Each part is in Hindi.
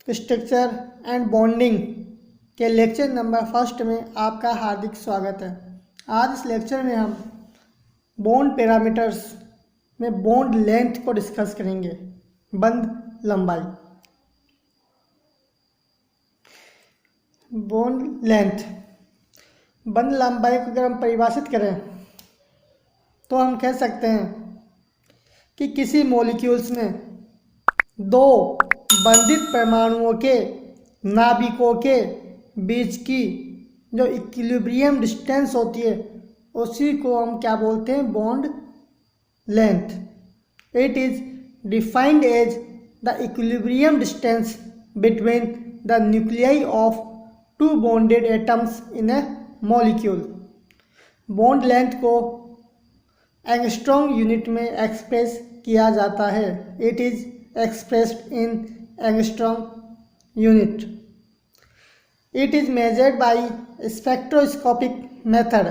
स्ट्रक्चर एंड बॉन्डिंग के लेक्चर नंबर 1 में आपका हार्दिक स्वागत है। आज इस लेक्चर में हम बॉन्ड पैरामीटर्स में बॉन्ड लेंथ को डिस्कस करेंगे। बंध लंबाई, बॉन्ड लेंथ, बंध लंबाई को अगर हम परिभाषित करें तो हम कह सकते हैं कि किसी मॉलिक्यूल्स में दो बंधित परमाणुओं के नाभिकों के बीच की जो इक्विलिब्रियम डिस्टेंस होती है उसी को हम क्या बोलते हैं? Bond length. It is defined as the equilibrium distance between the nuclei of two bonded atoms in a molecule. Bond length को एंगस्ट्रॉम यूनिट में एक्सप्रेस किया जाता है। इट इज expressed in angstrom unit. It is measured by spectroscopic method,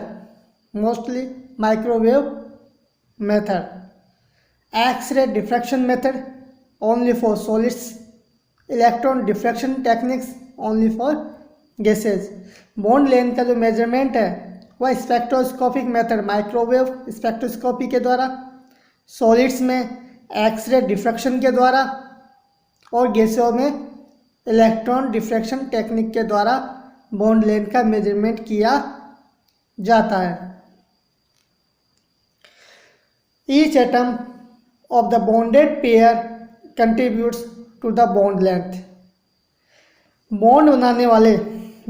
mostly microwave method, X-ray diffraction method only for solids, electron diffraction techniques only for gases. Bond length का जो मेजरमेंट है वह स्पेक्ट्रोस्कोपिक मेथड माइक्रोवेव स्पेक्ट्रोस्कोपी के द्वारा, सॉलिड्स में एक्सरे डिफ्रैक्शन के द्वारा और गैसों में इलेक्ट्रॉन डिफ्रैक्शन टेक्निक के द्वारा बॉन्ड लेंथ का मेजरमेंट किया जाता है। Each atom of the bonded pair contributes to the bond length. बॉन्ड बनाने वाले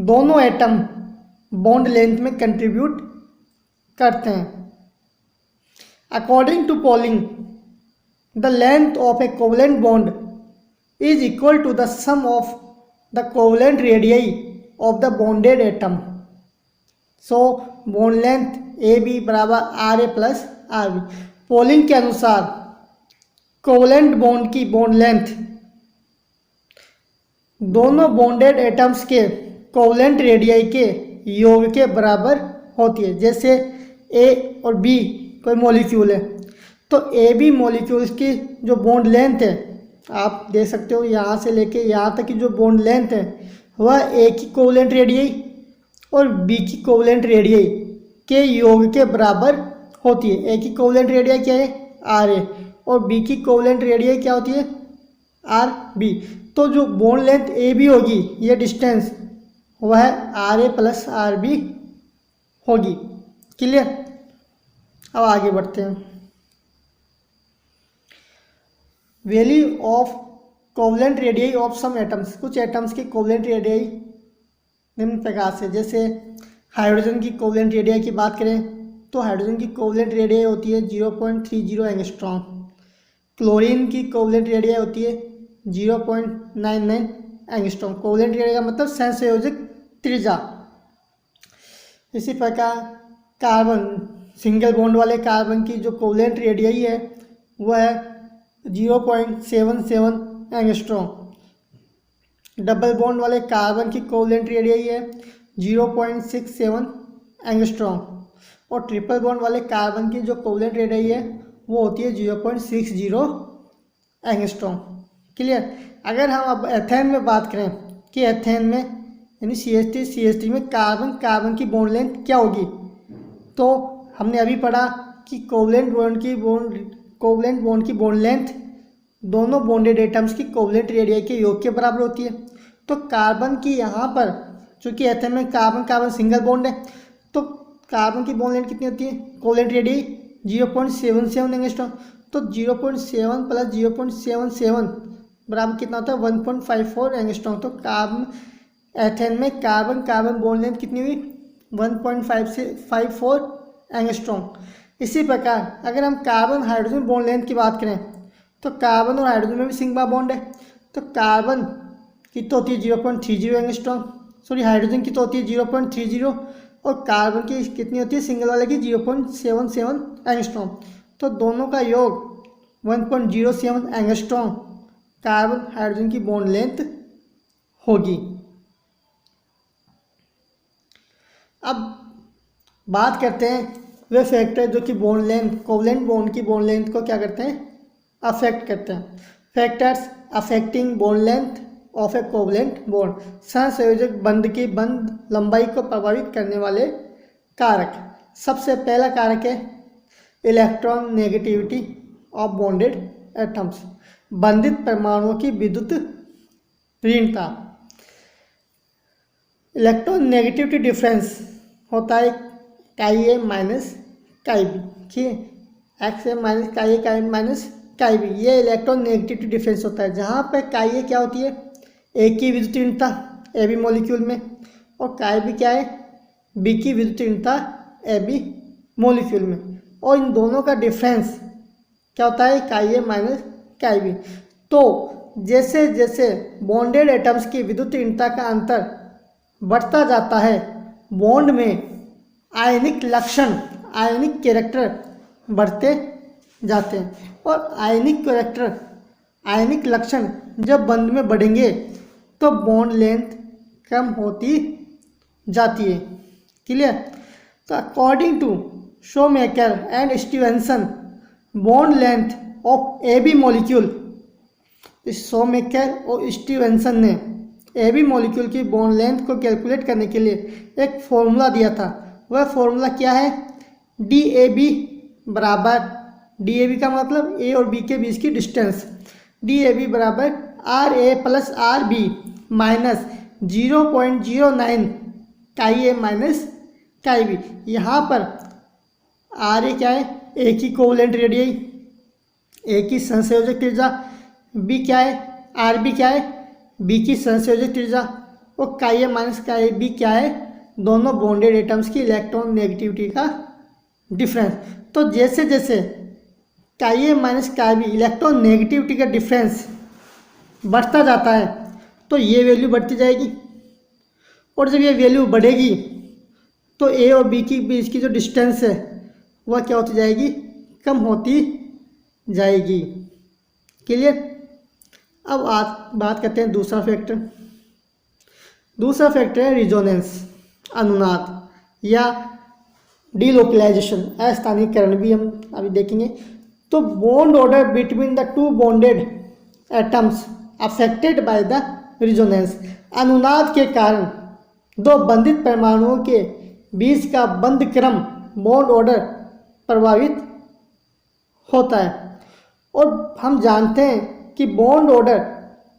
दोनों एटम बॉन्ड लेंथ में कंट्रीब्यूट करते हैं। According to Pauling, the length of a covalent bond is equal to the sum of the covalent radii of the bonded atom. So bond length AB बराबर RA प्लस RB। पोलिंग के अनुसार कोवलेंट बॉन्ड की बॉन्ड लेंथ दोनों बॉन्डेड एटम्स के कोवलेंट रेडियाई के योग के बराबर होती है। जैसे A और B कोई मॉलिक्यूल है तो ए बी मॉलिक्यूल्स की जो बॉन्ड लेंथ है आप देख सकते हो, यहाँ से लेके यहाँ तक की जो बॉन्ड लेंथ है वह ए की कोवलेंट रेडियाई और बी की कोवलेंट रेडियाई के योग के बराबर होती है। ए की कोवलेंट रेडियाई क्या है? आर ए, और बी की कोवलेंट रेडियाई क्या होती है? R B. तो जो बॉन्ड लेंथ ए बी होगी, ये डिस्टेंस वह R A plus R B होगी। क्लियर? अब आगे बढ़ते हैं। Value of covalent radii of some atoms. कुछ एटम्स की कोवलेंट रेडियाई निम्न प्रकार से, जैसे हाइड्रोजन की कोवलेंट रेडियाई की बात करें तो हाइड्रोजन की कोवलेंट रेडियाई होती है 0.30 एंगस्ट्रॉम। क्लोरीन की कोवलेंट रेडियाई होती है 0.99 एंगस्ट्रॉम। कोवलेंट रेडियाई का मतलब सहसंयोजक त्रिज्या। इसी प्रकार कार्बन, सिंगल बॉन्ड वाले कार्बन की जो कोवलेंट रेडियाई है वह 0.77 एंगस्ट्रॉम। डबल बॉन्ड वाले कार्बन की कोवलेंट रेडियाई है 0.67 एंगस्ट्रॉम और ट्रिपल बॉन्ड वाले कार्बन की जो कोवलेंट रेडियाई है वो होती है 0.60 एंगस्ट्रॉम। क्लियर? अगर हम अब एथेन में बात करें कि एथेन में यानी CH3 में कार्बन की बॉन्ड लेंथ क्या होगी, तो हमने अभी पढ़ा कि कोवलेंट बॉन्ड की बॉन्ड लेंथ दोनों बॉन्डेड एटम्स की कोवलेंट रेडियाई के योग के बराबर होती है। तो कार्बन की यहाँ पर चूंकि एथेन में कार्बन सिंगल बॉन्ड है तो कार्बन की बॉन्ड लेंथ कितनी होती है? Covalent radii 0.77 angstrom. तो 0.7 प्लस 0.77 बराबर कितना होता है? 1.54 एंगस्ट्रॉम। तो एथेन में कार्बन बॉन्ड लेंथ कितनी हुई? 1.54 एंगस्ट्रॉम। इसी प्रकार अगर हम कार्बन हाइड्रोजन बॉन्ड लेंथ की बात करें तो कार्बन और हाइड्रोजन में भी सिंगमा बॉन्ड है तो कार्बन की तो होती है 0.30 एंगस्ट्रॉम, सॉरी हाइड्रोजन की तो होती है 0.30 और कार्बन की कितनी होती है सिंगल वाले की 0.77 एंगस्ट्रॉम। तो दोनों का योग 1.07 एंगस्ट्रॉम कार्बन हाइड्रोजन की बॉन्ड लेंथ होगी। अब बात करते हैं वे फैक्टर जो कि बॉन्ड लेंथ, कोवलेंट बॉन्ड की बॉन्ड लेंथ को क्या करते हैं? अफेक्ट करते हैं। Factors affecting bond length of A covalent bond, सहसंयोजक बंध की बंध लंबाई को प्रभावित करने वाले कारक। सबसे पहला कारक है electronegativity of bonded atoms, बंधित परमाणुओं की विद्युत ऋणता। इलेक्ट्रॉन नेगेटिविटी डिफरेंस होता है काई ए माइनस काई बी, ठीक है, एक्स ए माइनस काई ए काई माइनस काई बी, ये इलेक्ट्रॉन नेगेटिविटी डिफरेंस होता है, जहाँ पर काई ए क्या होती है, ए की विद्युत ऋणता ए बी मॉलिक्यूल में, और काई बी क्या है, बी की विद्युत ऋणता ए बी मॉलिक्यूल में, और इन दोनों का डिफरेंस क्या होता है, काई ए माइनस काई बी। तो जैसे जैसे बॉन्डेड एटम्स की विद्युत ऋणता का अंतर बढ़ता जाता है, बॉन्ड में आयनिक लक्षण, आयनिक कैरेक्टर बढ़ते जाते हैं, और आयनिक कैरेक्टर, आयनिक लक्षण जब बंध में बढ़ेंगे तो बॉन्ड लेंथ कम होती जाती है। क्लियर? तो according to Schomaker and Stevenson, bond length of A B molecule, Schomaker और स्टीवेंसन ने ए बी मॉलिक्यूल की बॉन्ड लेंथ को कैलकुलेट करने के लिए एक फॉर्मूला दिया था। वह फॉर्मूला क्या है, डी ए बी बराबर, डी ए बी का मतलब ए और बी के बीच की डिस्टेंस, डी ए बी बराबर R A plus R B minus 0.09 chi A minus काई बी। यहाँ पर आर ए क्या है, ए की कोवलेंट रेडियई, ए की संसंयोजक त्रिज्या, बी क्या है, आर बी क्या है, बी की संसंयोजक त्रिज्या, और काई ए माइनस काई बी क्या है, दोनों बॉन्डेड एटम्स की इलेक्ट्रॉन नेगेटिविटी का डिफरेंस। तो जैसे जैसे काई ए माइनस काई बी इलेक्ट्रॉन नेगेटिविटी का डिफरेंस बढ़ता जाता है तो ये वैल्यू बढ़ती जाएगी, और जब ये वैल्यू बढ़ेगी तो ए और बी की बीच की जो डिस्टेंस है वह क्या होती जाएगी, कम होती जाएगी। क्लियर? अब आज बात करते हैं दूसरा फैक्टर। दूसरा फैक्टर है रिजोनेंस, अनुनाद या डिलोकलाइजेशन, अस्थानीकरण भी हम अभी देखेंगे। तो bond order between the two bonded atoms affected by the resonance, अनुनाद के कारण दो बंधित परमाणुओं के बीच का बंध क्रम, बॉन्ड ऑर्डर प्रभावित होता है। और हम जानते हैं कि बॉन्ड ऑर्डर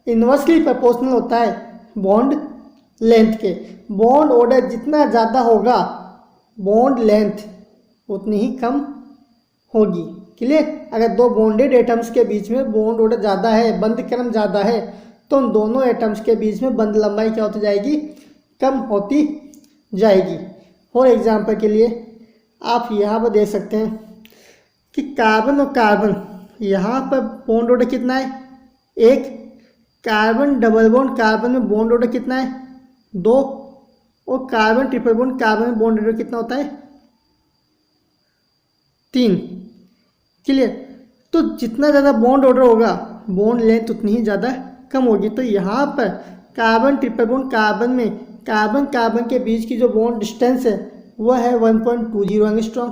इन्वर्सली प्रोपोर्शनल होता है बॉन्ड लेंथ के। बॉन्ड ऑर्डर जितना ज़्यादा होगा बॉन्ड लेंथ उतनी ही कम होगी। क्लियर? अगर दो बॉन्डेड एटम्स के बीच में बॉन्ड ऑर्डर ज़्यादा है, बंध क्रम ज़्यादा है, तो उन दोनों एटम्स के बीच में बंध लंबाई क्या होती जाएगी, कम होती जाएगी। फॉर एग्जांपल के लिए आप यहाँ पर देख सकते हैं कि कार्बन और कार्बन, यहाँ पर बॉन्ड ऑर्डर कितना है, एक, कार्बन डबल बॉन्ड कार्बन में बॉन्ड ऑर्डर कितना है, 2, और कार्बन ट्रिपल बॉन्ड कार्बन में बॉन्ड ऑर्डर कितना होता है, 3। क्लियर? तो जितना ज़्यादा बॉन्ड ऑर्डर होगा बॉन्ड लेंथ उतनी ही ज़्यादा कम होगी। तो यहाँ पर कार्बन ट्रिपल बॉन्ड कार्बन में कार्बन कार्बन के बीच की जो बॉन्ड डिस्टेंस है वह है 1.20 angstrom,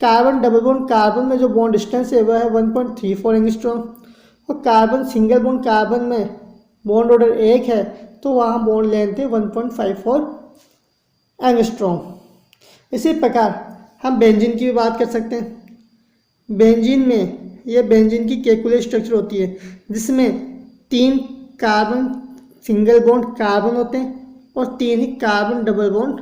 carbon double bond carbon में जो बॉन्ड डिस्टेंस है वह है 1.34 एंगस्ट्रॉम, और कार्बन सिंगल बॉन्ड कार्बन में बॉन्ड ऑर्डर 1 है तो वहाँ बॉन्ड लेंथ है 1.54 एंगस्ट्रॉम। इसी प्रकार हम बेंजीन की भी बात कर सकते हैं। बेंजीन में ये बेंजीन की केकुलर स्ट्रक्चर होती है जिसमें 3 कार्बन सिंगल बॉन्ड कार्बन होते हैं और 3 ही कार्बन डबल बॉन्ड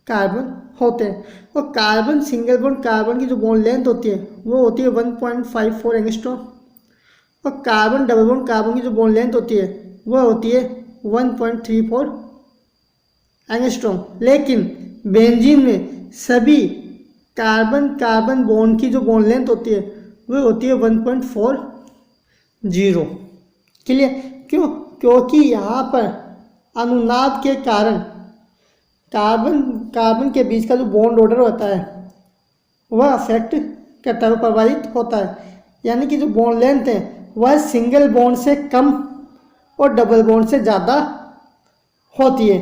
कार्बन होते हैं। और कार्बन सिंगल बॉन्ड कार्बन की जो बॉन्ड लेंथ होती है वो होती है 1.54 एंगस्ट्रॉम, और कार्बन डबल बॉन्ड कार्बन की जो बॉन्ड लेंथ होती है वह होती है 1.34 एंगस्ट्रॉम। लेकिन बेंजीन में सभी कार्बन कार्बन बॉन्ड की जो बॉन्ड लेंथ होती है वह होती है 1.40। क्लियर? क्यों? क्योंकि यहाँ पर अनुनाद के कारण कार्बन कार्बन के बीच का जो बॉन्ड ऑर्डर होता है वह अफेक्ट करता है, प्रभावित होता है। यानी कि जो बॉन्ड लेंथ है वह सिंगल बॉन्ड से कम और डबल बॉन्ड से ज़्यादा होती है।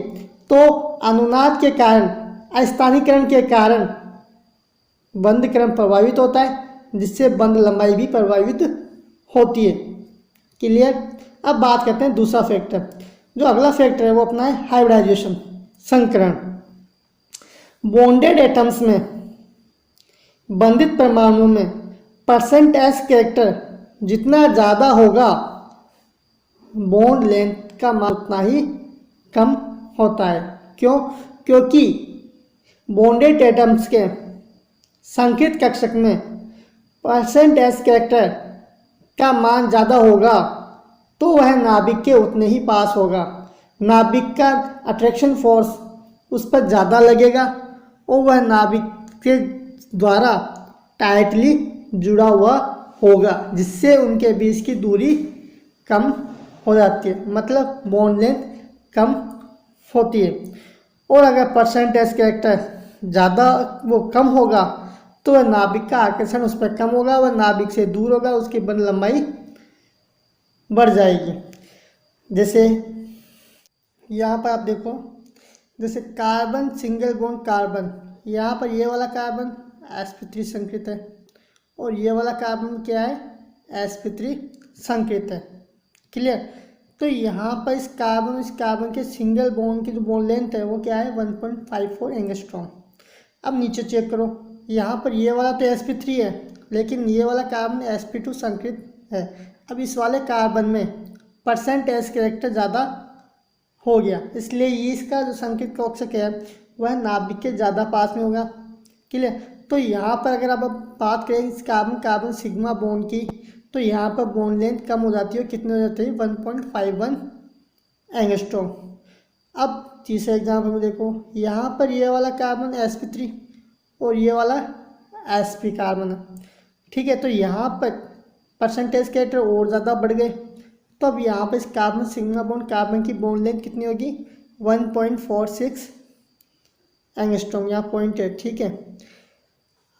तो अनुनाद के कारण, अस्थानीकरण के कारण बंध क्रम प्रभावित होता है जिससे बंध लंबाई भी प्रभावित होती है। क्लियर? अब बात करते हैं दूसरा फैक्टर। जो अगला फैक्टर है वो अपना है हाइब्रिडाइजेशन, संकरण। बॉन्डेड एटम्स में, बंधित परमाणुओं में परसेंट एस कैरेक्टर जितना ज़्यादा होगा, बॉन्ड लेंथ का मान उतना ही कम होता है। क्यों? क्योंकि बॉन्डेड एटम्स के संकेत कक्षक में परसेंट एस कैरेक्टर का मान ज़्यादा होगा तो वह नाभिक के उतने ही पास होगा। नाभिक का अट्रैक्शन फोर्स उस पर ज़्यादा लगेगा और वह नाभिक के द्वारा टाइटली जुड़ा हुआ होगा, जिससे उनके बीच की दूरी कम हो जाती है, मतलब बॉन्ड लेंथ कम होती है। और अगर परसेंट एस कैरेक्टर ज़्यादा वो कम होगा तो वह नाभिक का आकर्षण उस पर कम होगा, वह नाभिक से दूर होगा, उसकी बंध लंबाई बढ़ जाएगी। जैसे यहाँ पर आप देखो, जैसे कार्बन सिंगल बॉन्ड कार्बन, यहाँ पर ये वाला कार्बन sp3 संकेत है और ये वाला कार्बन क्या है, sp3 संकेत है। क्लियर? तो यहाँ पर इस कार्बन के सिंगल बॉन्ड की जो बॉन्ड लेंथ है वो क्या है, 1.54 एंगस्ट्रॉम। अब नीचे चेक करो, यहाँ पर ये वाला तो sp3 है लेकिन ये वाला कार्बन sp2 संकेत है। अब इस वाले कार्बन में परसेंट एस कैरेक्टर ज़्यादा हो गया, इसलिए इसका जो संकेत कक्षक है वह नाभिक के ज़्यादा पास में होगा। क्लियर? तो यहाँ पर अगर आप बात करें इस कार्बन सिग्मा बॉन्ड की, तो यहाँ पर बॉन्ड लेंथ कम हो जाती है, कितनी हो जाती है, 1.51 एंगस्ट्रॉम। अब तीसरे एग्जाम्पल में देखो, यहाँ पर ये वाला कार्बन sp3 और ये वाला sp कार्बन है। ठीक है, तो यहाँ पर परसेंटेज कैरेक्टर और ज़्यादा बढ़ गए, तो अब यहाँ पर इस कार्बन सिग्मा बॉन्ड कार्बन की बॉन्ड लेंथ कितनी होगी, 1.46 एंगस्ट्रॉम, यहाँ पॉइंट है। ठीक है,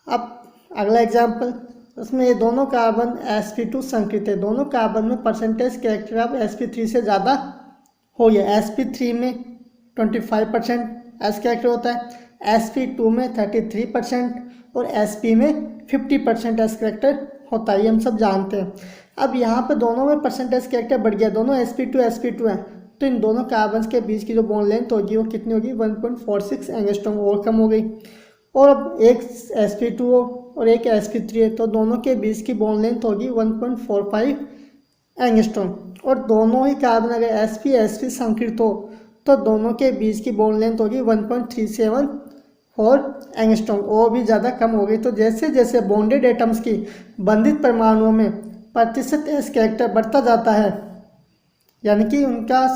अब अगला एग्जाम्पल, उसमें ये दोनों कार्बन sp2 संकेत है, दोनों कार्बन में परसेंटेज कैरेक्टर अब sp3 से ज़्यादा हो गया। sp3 में 25% एस कैरेक्टर होता है, sp2 में 33% और sp में 50% एस कैरेक्टर होता है, ये हम सब जानते हैं। अब यहाँ पर दोनों में परसेंटेज कैरेक्टर बढ़ गया, दोनों sp2 है, तो इन दोनों कार्बन के बीच की जो बॉन्ड लेंथ होगी वो कितनी होगी, 1.46 एंगस्ट्रॉम और कम हो गई। और अब एक sp2 और एक sp3 है, तो दोनों के बीच की बॉन्ड लेंथ होगी 1.45 एंगस्ट्रॉम। और दोनों ही कार्बन अगर sp संकृत हो तो दोनों के बीच की बॉन्ड लेंथ होगी 1.374 एंगस्ट्रॉम, और भी ज़्यादा कम हो गई। तो जैसे जैसे बॉन्डेड एटम्स की बंधित परमाणुओं में प्रतिशत एस कैरेक्टर बढ़ता जाता है, यानी कि उनका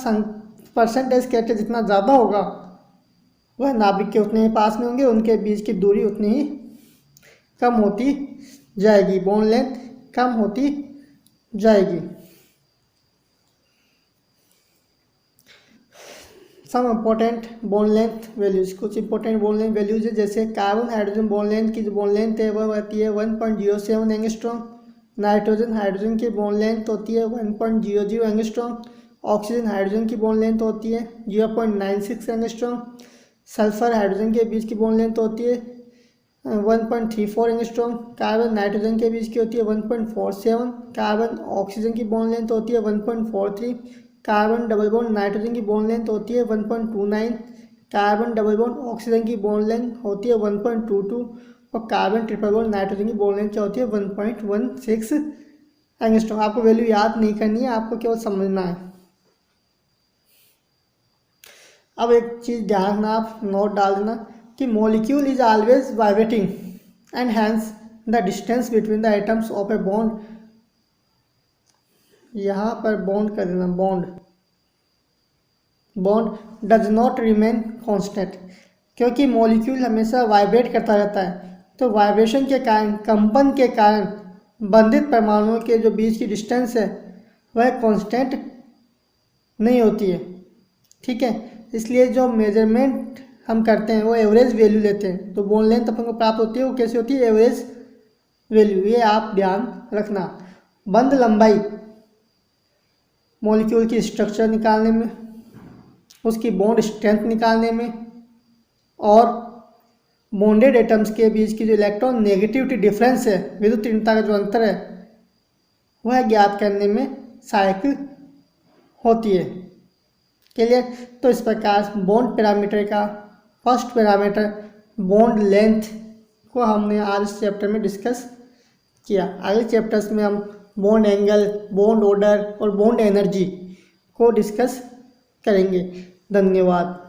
परसेंटेज कैरेक्टर जितना ज़्यादा होगा वह नाभिक के उतने ही पास में होंगे, उनके बीच की दूरी उतनी ही कम होती जाएगी, बॉन्ड लेंथ कम होती जाएगी। Some important bond length values, कुछ इंपॉर्टेंट बॉन्ड लेंथ वैल्यूज है, जैसे कार्बन हाइड्रोजन बॉन्ड लेंथ की जो बॉन्ड लेंथ है वह होती है 1.07 एंगस्ट्रॉम, नाइट्रोजन हाइड्रोजन की बॉन्ड लेंथ होती है 1.00 एंगस्ट्रॉम, ऑक्सीजन हाइड्रोजन की बॉन्ड लेंथ होती है 0.96 एंगस्ट्रॉम, सल्फर हाइड्रोजन के बीच की बॉन्ड लेंथ होती है 1.34 एंगस्ट्रॉम, कार्बन नाइट्रोजन के बीच की होती है 1.47, कार्बन ऑक्सीजन की बॉन्ड लेंथ होती है 1.43, कार्बन डबल बॉन्ड नाइट्रोजन की बॉन्ड लेंथ होती है 1.29, कार्बन डबल बॉन्ड ऑक्सीजन की बॉन्ड लेंथ होती है 1.22 और कार्बन ट्रिपल बॉन्ड नाइट्रोजन की बॉन्ड लेंथ क्या होती है 1.16 एंगस्ट्रॉम। आपको वैल्यू याद नहीं करनी है, आपको केवल समझना है। अब एक चीज़ ध्यान रखना, आप नोट डाल देना कि molecule is always vibrating and hence the distance between the atoms of a bond, यहाँ पर बॉन्ड कर देना, bond does not remain constant, क्योंकि मॉलिक्यूल हमेशा वाइब्रेट करता रहता है, तो वाइब्रेशन के कारण, कंपन के कारण बंधित परमाणुओं के जो बीच की डिस्टेंस है वह कांस्टेंट नहीं होती है। ठीक है, इसलिए जो मेजरमेंट हम करते हैं वो एवरेज वैल्यू लेते हैं, तो बॉन्ड लेंथ अपन को प्राप्त होती है वो कैसे होती है, एवरेज वैल्यू, ये आप ध्यान रखना। बंध लंबाई मॉलिक्यूल की स्ट्रक्चर निकालने में, उसकी बॉन्ड स्ट्रेंथ निकालने में और बॉन्डेड एटम्स के बीच की जो इलेक्ट्रॉन नेगेटिविटी डिफरेंस है, विद्युत ऋणता का जो अंतर है वह ज्ञात करने में सहायक होती है। क्लियर। तो इस प्रकार बॉन्ड पैरामीटर का फर्स्ट पैरामीटर बॉन्ड लेंथ को हमने आज इस चैप्टर में डिस्कस किया। अगले चैप्टर्स में हम बॉन्ड एंगल, बॉन्ड ऑर्डर और बॉन्ड एनर्जी को डिस्कस करेंगे। धन्यवाद।